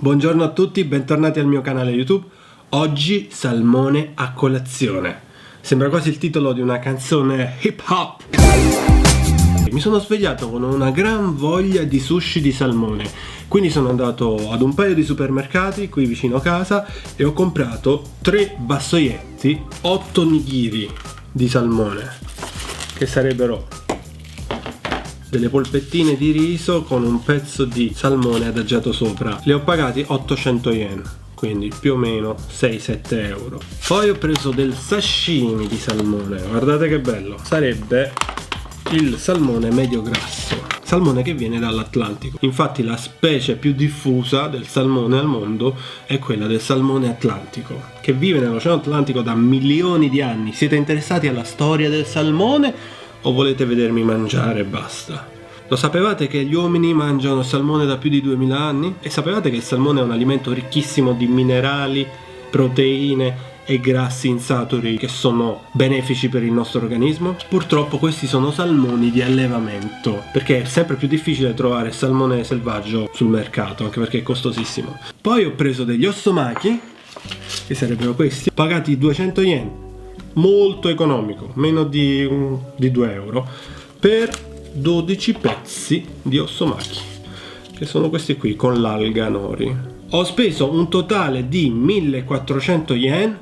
Buongiorno a tutti, bentornati al mio canale YouTube. Oggi salmone a colazione. Sembra quasi il titolo di una canzone hip hop. Mi sono svegliato con una gran voglia di sushi di salmone, quindi sono andato ad un paio di supermercati qui vicino casa e ho comprato 3 vassoietti, 8 nigiri di salmone, che sarebbero delle polpettine di riso con un pezzo di salmone adagiato sopra. Le ho pagati 800 yen, quindi più o meno 6-7 euro. Poi ho preso del sashimi di salmone, guardate che bello, sarebbe il salmone medio grasso, salmone che viene dall'Atlantico. Infatti la specie più diffusa del salmone al mondo è quella del salmone atlantico, che vive nell'Oceano Atlantico da milioni di anni. Siete interessati alla storia del salmone o volete vedermi mangiare e basta? Lo sapevate che gli uomini mangiano salmone da più di 2000 anni? E sapevate che il salmone è un alimento ricchissimo di minerali, proteine e grassi insaturi che sono benefici per il nostro organismo? Purtroppo questi sono salmoni di allevamento, perché è sempre più difficile trovare salmone selvaggio sul mercato, anche perché è costosissimo. Poi ho preso degli ossomaki, che sarebbero questi, pagati 200 yen, molto economico, meno di 2 euro, per 12 pezzi di ossomaki, che sono questi qui con l'alga nori. Ho speso un totale di 1400 yen,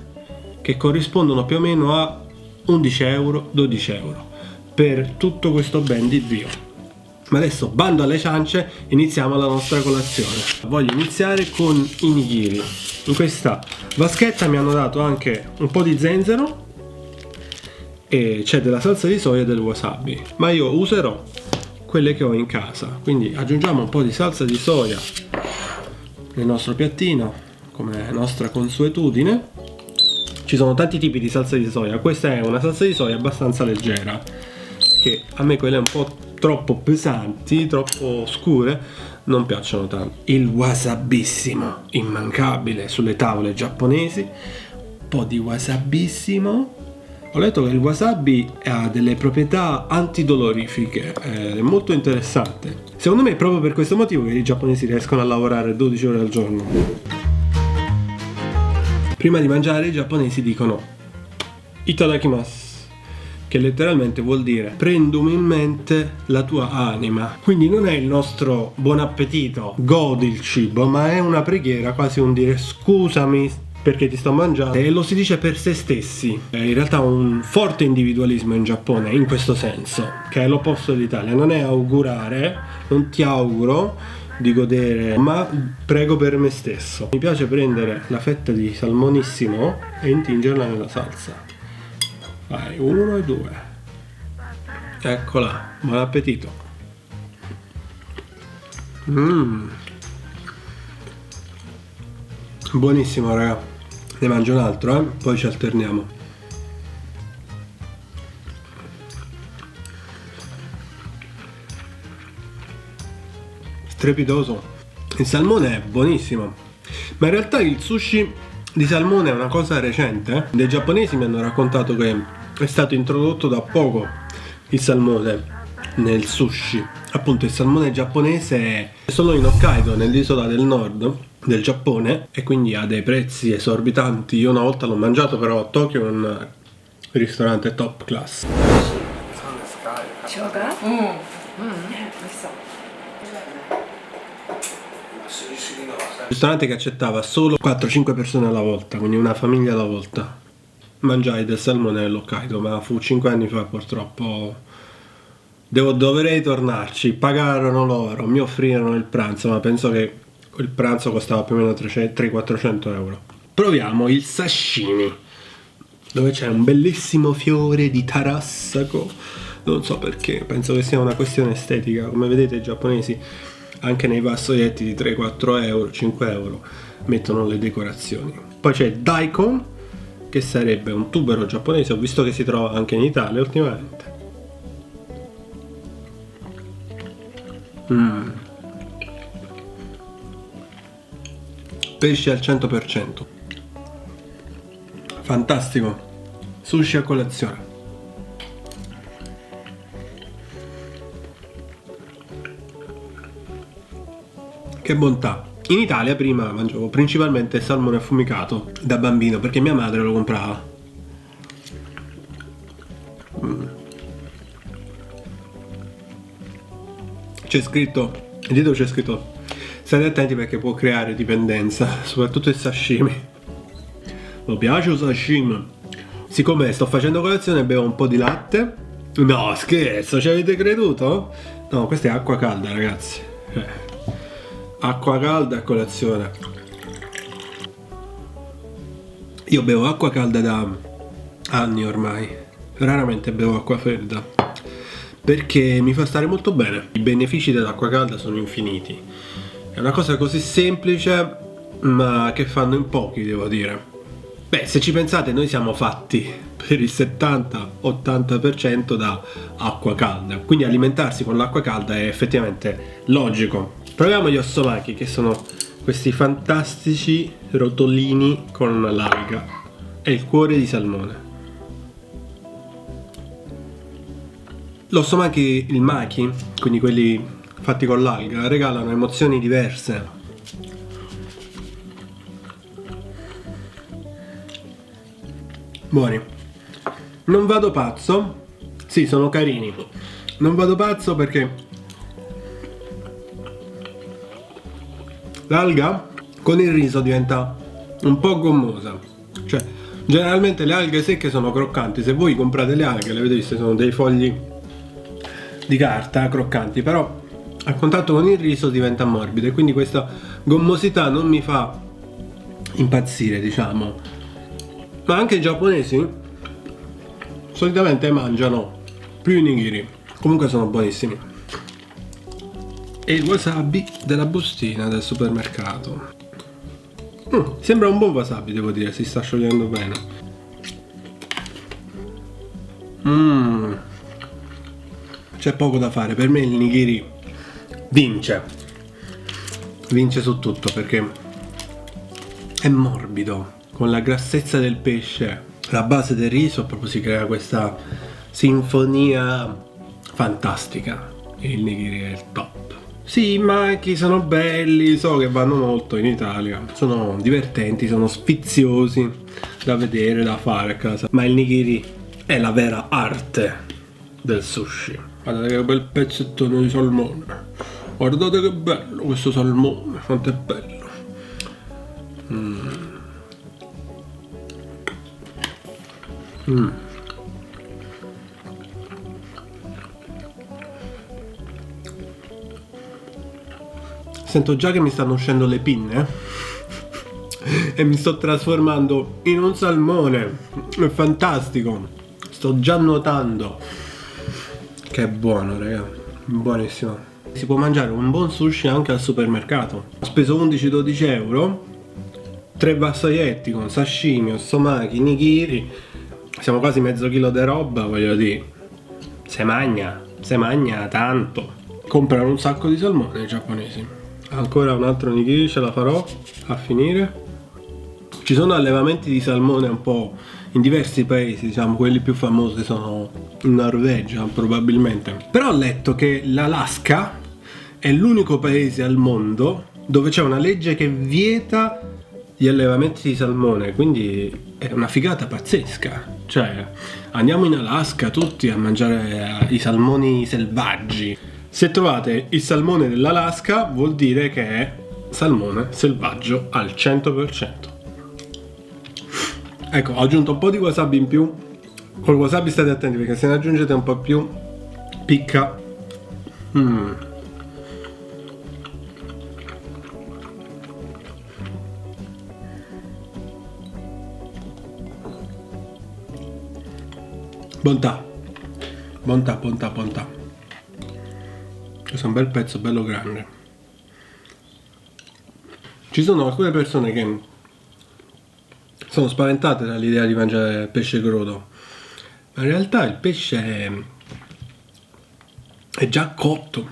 che corrispondono più o meno a 11 euro, 12 euro, per tutto questo ben di Dio. Ma adesso, bando alle ciance, iniziamo la nostra colazione. Voglio iniziare con i nigiri. In questa vaschetta mi hanno dato anche un po' di zenzero e c'è della salsa di soia e del wasabi, ma io userò quelle che ho in casa, quindi aggiungiamo un po' di salsa di soia nel nostro piattino, come nostra consuetudine. Ci sono tanti tipi di salsa di soia, questa è una salsa di soia abbastanza leggera, che a me quelle un po' troppo pesanti, troppo scure, non piacciono tanto. Il wasabissimo, immancabile sulle tavole giapponesi, un po' di wasabissimo. Ho letto che il wasabi ha delle proprietà antidolorifiche, è molto interessante. Secondo me è proprio per questo motivo che i giapponesi riescono a lavorare 12 ore al giorno. Prima di mangiare i giapponesi dicono itadakimasu, che letteralmente vuol dire prendo umilmente la tua anima. Quindi non è il nostro buon appetito, godi il cibo, ma è una preghiera, quasi un dire scusami perché ti sto mangiando, e lo si dice per se stessi. È in realtà un forte individualismo in Giappone in questo senso, che è l'opposto dell'Italia. Non è augurare, non ti auguro di godere, ma prego per me stesso. Mi piace prendere la fetta di salmonissimo e intingerla nella salsa. Vai, 1 e 2. Eccola, buon appetito. Buonissimo, raga. Ne mangio un altro, poi ci alterniamo. Strepidoso. Il salmone è buonissimo, ma in realtà il sushi di salmone è una cosa recente. Dei giapponesi mi hanno raccontato che è stato introdotto da poco il salmone nel sushi. Appunto, il salmone giapponese è solo in Hokkaido, nell'isola del nord del Giappone, e quindi ha dei prezzi esorbitanti. Io una volta l'ho mangiato però a Tokyo in un ristorante top class. Ristorante che accettava solo 4-5 persone alla volta, quindi una famiglia alla volta. Mangiai del salmone all'Hokkaido, ma fu 5 anni fa purtroppo. Dovrei tornarci. Pagarono loro, mi offrirono il pranzo, ma penso che il pranzo costava più o meno 300-400 euro. Proviamo il sashimi, dove c'è un bellissimo fiore di tarassako. Non so perché, penso che sia una questione estetica. Come vedete, i giapponesi anche nei vassoietti di 3-4 euro, 5 euro mettono le decorazioni. Poi c'è daikon, che sarebbe un tubero giapponese. Ho visto che si trova anche in Italia ultimamente. Pesce al 100%. Fantastico. Sushi a colazione. Che bontà. In Italia prima mangiavo principalmente salmone affumicato da bambino perché mia madre lo comprava. C'è scritto, dietro c'è scritto, state attenti perché può creare dipendenza, soprattutto il sashimi. Mi piace il sashimi. Siccome sto facendo colazione bevo un po' di latte. No, scherzo, ci avete creduto? No, questa è acqua calda, ragazzi. Acqua calda a colazione. Io bevo acqua calda da anni ormai. Raramente bevo acqua fredda perché mi fa stare molto bene. I benefici dell'acqua calda sono infiniti. È una cosa così semplice, ma che fanno in pochi, devo dire. Beh, se ci pensate, noi siamo fatti per il 70-80% da acqua calda, quindi alimentarsi con l'acqua calda è effettivamente logico. Proviamo gli ossomaki, che sono questi fantastici rotolini con l'alga e il cuore di salmone. L'ossomaki, il maki, quindi quelli fatti con l'alga, regalano emozioni diverse. Buoni. Non vado pazzo. Sì, sono carini. Non vado pazzo perché l'alga con il riso diventa un po' gommosa. Cioè, generalmente le alghe secche sono croccanti. Se voi comprate le alghe, le avete viste, sono dei fogli di carta croccanti, però a contatto con il riso diventa morbido e quindi questa gommosità non mi fa impazzire, diciamo. Ma anche i giapponesi solitamente mangiano più i nigiri, comunque sono buonissimi. E il wasabi della bustina del supermercato. Sembra un buon wasabi, devo dire, si sta sciogliendo bene. C'è poco da fare, per me il nigiri vince su tutto perché è morbido, con la grassezza del pesce, la base del riso, proprio si crea questa sinfonia fantastica. Il nigiri è il top. Sì, i maki sono belli, so che vanno molto in Italia, sono divertenti, sono sfiziosi da vedere, da fare a casa, ma il nigiri è la vera arte del sushi. Guardate che bel pezzettone di salmone, guardate che bello questo salmone, quanto è bello. Sento già che mi stanno uscendo le pinne e mi sto trasformando in un salmone. È fantastico, sto già nuotando. Che è buono, raga, buonissimo. Si può mangiare un buon sushi anche al supermercato. Ho speso 11-12 euro, 3 vassoietti con sashimi, ossomaki, nigiri. Siamo quasi mezzo chilo di roba, voglio dire. Se magna tanto. Comprano un sacco di salmone i giapponesi. Ancora un altro nigiri, ce la farò a finire. Ci sono allevamenti di salmone un po' in diversi paesi, diciamo, quelli più famosi sono in Norvegia probabilmente. Però ho letto che l'Alaska è l'unico paese al mondo dove c'è una legge che vieta gli allevamenti di salmone, quindi è una figata pazzesca. Cioè, andiamo in Alaska tutti a mangiare i salmoni selvaggi. Se trovate il salmone dell'Alaska vuol dire che è salmone selvaggio al 100%. Ecco, ho aggiunto un po' di wasabi in più. Col wasabi state attenti perché se ne aggiungete un po' più picca. Bontà. Bontà, bontà, bontà. Questo è un bel pezzo, bello grande. Ci sono alcune persone che sono spaventate dall'idea di mangiare pesce crudo, ma in realtà il pesce è già cotto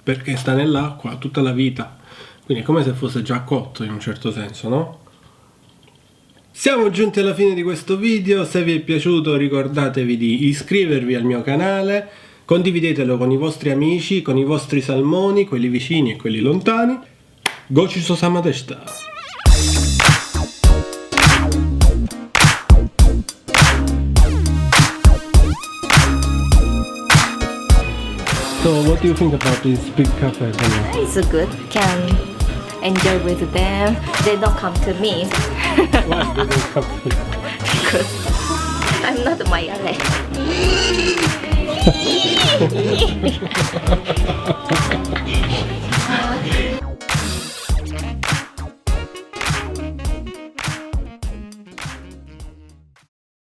perché sta nell'acqua tutta la vita, quindi è come se fosse già cotto in un certo senso, no? Siamo giunti alla fine di questo video. Se vi è piaciuto ricordatevi di iscrivervi al mio canale, condividetelo con i vostri amici, con i vostri salmoni, quelli vicini e quelli lontani. Gochiso sama deshita. So what do you think about this big cafe? It's good. Can enjoy with them. They don't come to me Why they don't come to you? because I'm not Mayale.